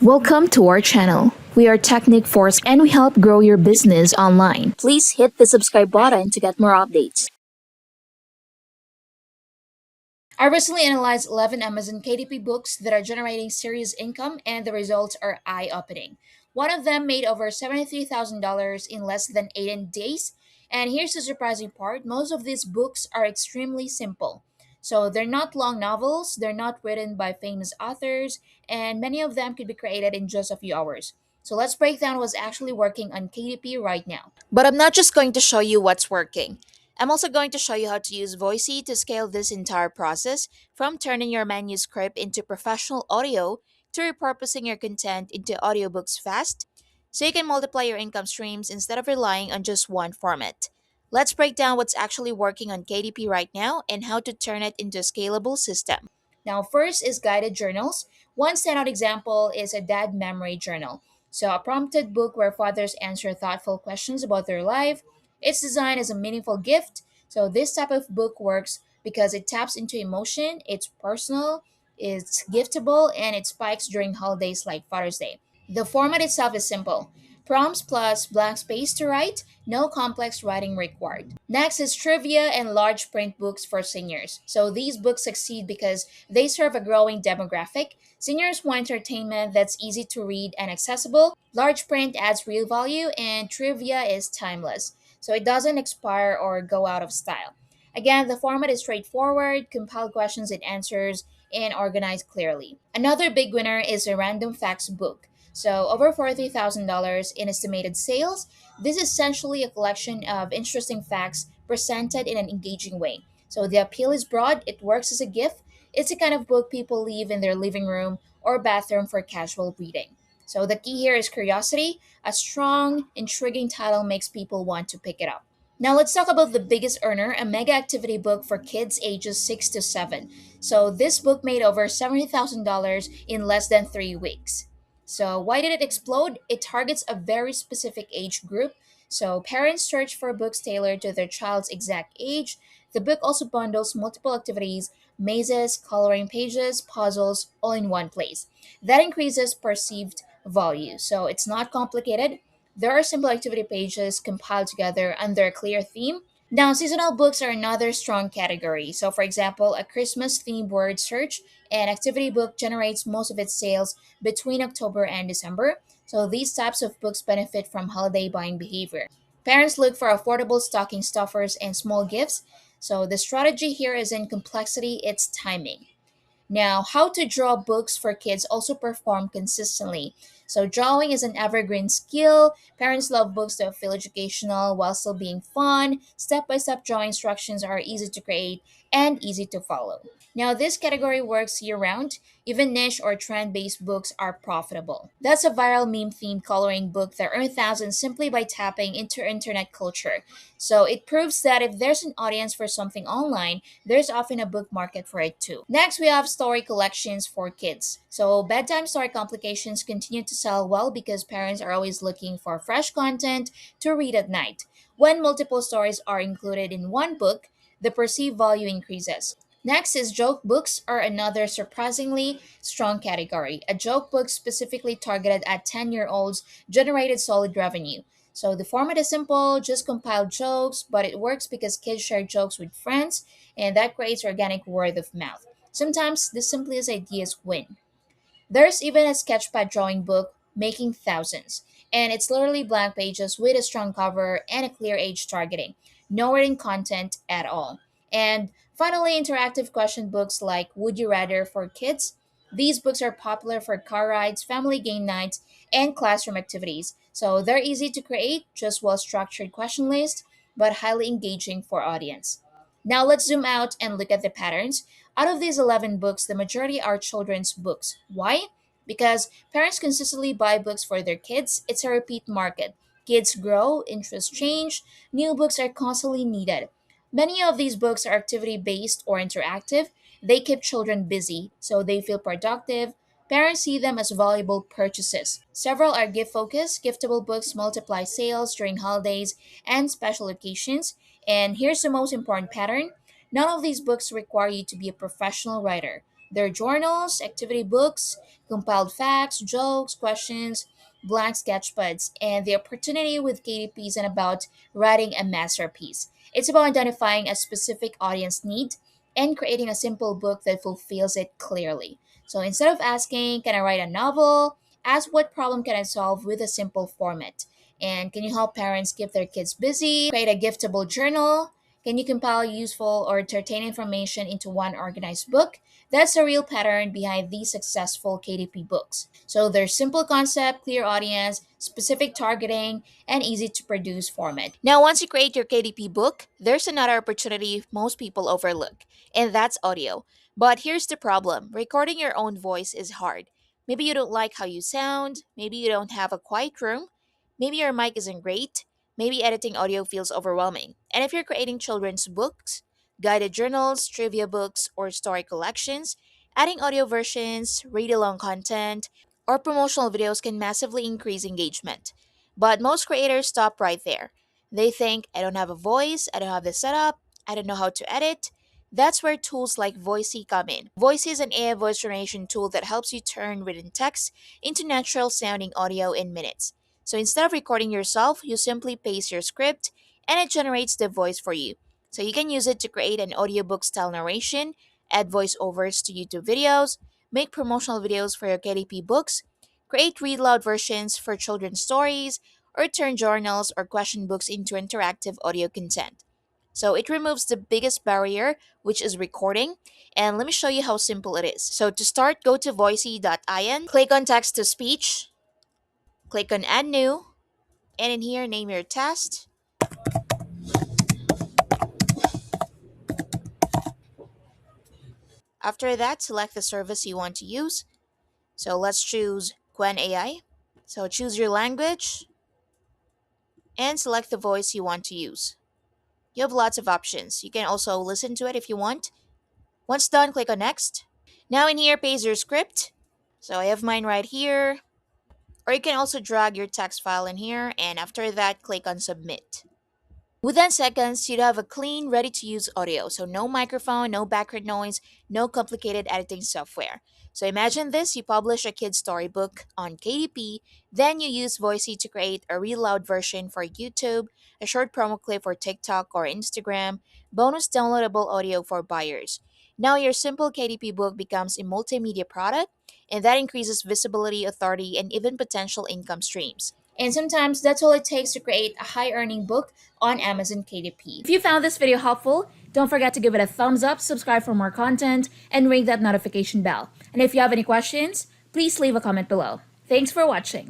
Welcome to our channel. We are Technic Force and we help grow your business online. Please hit the subscribe button to get more updates. I recently analyzed 11 Amazon KDP books that are generating serious income, and the results are eye opening. One of them made over $73,000 in less than 18 days. And here's the surprising part, most of these books are extremely simple. So they're not long novels, they're not written by famous authors, and many of them could be created in just a few hours. So let's break down what's actually working on KDP right now. But I'm not just going to show you what's working. I'm also going to show you how to use Voisi to scale this entire process, from turning your manuscript into professional audio to repurposing your content into audiobooks fast, so you can multiply your income streams instead of relying on just one format. Let's break down what's actually working on KDP right now and how to turn it into a scalable system. Now, first is guided journals. One standout example is a dad memory journal. So, a prompted book where fathers answer thoughtful questions about their life. It's designed as a meaningful gift. So, this type of book works because it taps into emotion, it's personal, it's giftable, and it spikes during holidays like Father's Day. The format itself is simple: prompts plus blank space to write, no complex writing required. Next is trivia and large print books for seniors. So these books succeed because they serve a growing demographic. Seniors want entertainment that's easy to read and accessible. Large print adds real value, and trivia is timeless, so it doesn't expire or go out of style. Again, the format is straightforward, compiled questions and answers, and organized clearly. Another big winner is a random facts book. So, over $40,000 in estimated sales. This is essentially a collection of interesting facts presented in an engaging way. So, the appeal is broad, it works as a gift. It's the kind of book people leave in their living room or bathroom for casual reading. So, the key here is curiosity. A strong, intriguing title makes people want to pick it up. Now let's talk about the biggest earner, a mega activity book for kids ages 6 to 7. So this book made over $70,000 in less than 3 weeks. So why did it explode? It targets a very specific age group. So parents search for books tailored to their child's exact age. The book also bundles multiple activities, mazes, coloring pages, puzzles, all in one place. That increases perceived value. So it's not complicated. There are simple activity pages compiled together under a clear theme. Now, seasonal books are another strong category. So, for example, a Christmas themed word search and activity book generates most of its sales between October and December. So, these types of books benefit from holiday buying behavior. Parents look for affordable stocking stuffers and small gifts. So, the strategy here isn't complexity, it's timing. Now, how to draw books for kids also perform consistently. So, drawing is an evergreen skill. Parents love books that feel educational while still being fun. Step by step drawing instructions are easy to create and easy to follow. Now, this category works year round. Even niche or trend based books are profitable. That's a viral meme themed coloring book that earned thousands simply by tapping into internet culture. So, it proves that if there's an audience for something online, there's often a book market for it too. Next, we have story collections for kids. So, bedtime story complications continue to sell well because parents are always looking for fresh content to read at night. When multiple stories are included in one book, the perceived value increases. Next is joke books are another surprisingly strong category. A joke book specifically targeted at 10-year-olds generated solid revenue. So the format is simple, just compile jokes, but it works because kids share jokes with friends and that creates organic word of mouth. Sometimes the simplest ideas win. There's even a sketchpad drawing book making thousands, and it's literally blank pages with a strong cover and a clear age targeting. No written content at all. And finally, interactive question books like Would You Rather for kids. These books are popular for car rides, family game nights, and classroom activities. So they're easy to create, just well structured question list, but highly engaging for audience. Now let's zoom out and look at the patterns. Out of these 11 books, the majority are children's books. Why? Because parents consistently buy books for their kids. It's a repeat market. Kids grow, interests change, new books are constantly needed. Many of these books are activity based or interactive. They keep children busy, so they feel productive. Parents see them as valuable purchases. Several are gift focused. Giftable books multiply sales during holidays and special occasions. And here's the most important pattern: none of these books require you to be a professional writer. Their journals, activity books, compiled facts, jokes, questions, blank sketchpads, and the opportunity with KDP isn't about writing a masterpiece. It's about identifying a specific audience need and creating a simple book that fulfills it clearly. So instead of asking, can I write a novel? Ask what problem can I solve with a simple format? And can you help parents keep their kids busy? Create a giftable journal? Can you compile useful or entertaining information into one organized book? That's the real pattern behind these successful KDP books. So there's simple concept, clear audience, specific targeting, and easy to produce format. Now, once you create your KDP book, there's another opportunity most people overlook, and that's audio. But here's the problem: recording your own voice is hard. Maybe you don't like how you sound, maybe you don't have a quiet room, maybe your mic isn't great, maybe editing audio feels overwhelming. And if you're creating children's books, guided journals, trivia books, or story collections, adding audio versions, read along content, or promotional videos can massively increase engagement. But most creators stop right there. They think, I don't have a voice, I don't have the setup, I don't know how to edit. That's where tools like Voisi come in. Voisi is an AI voice generation tool that helps you turn written text into natural sounding audio in minutes. So instead of recording yourself, you simply paste your script and it generates the voice for you. So you can use it to create an audiobook style narration, add voiceovers to YouTube videos, make promotional videos for your KDP books, create read loud versions for children's stories, or turn journals or question books into interactive audio content. So it removes the biggest barrier, which is recording. And let me show you how simple it is. So to start, go to voice.in, click on text to speech, click on add new, and in here, name your test. After that, select the service you want to use. So let's choose Quen AI. So choose your language and select the voice you want to use. You have lots of options. You can also listen to it if you want. Once done, click on next. Now in here, paste your script. So I have mine right here. Or you can also drag your text file in here, and after that, click on submit. Within seconds, you'd have a clean, ready to use audio. So, no microphone, no background noise, no complicated editing software. So, imagine this: you publish a kid's storybook on KDP, then you use Voicy to create a real loud version for YouTube, a short promo clip for TikTok or Instagram, bonus downloadable audio for buyers. Now, your simple KDP book becomes a multimedia product, and that increases visibility, authority, and even potential income streams. And sometimes that's all it takes to create a high earning book on Amazon KDP. If you found this video helpful, don't forget to give it a thumbs up, subscribe for more content, and ring that notification bell. And if you have any questions, please leave a comment below. Thanks for watching.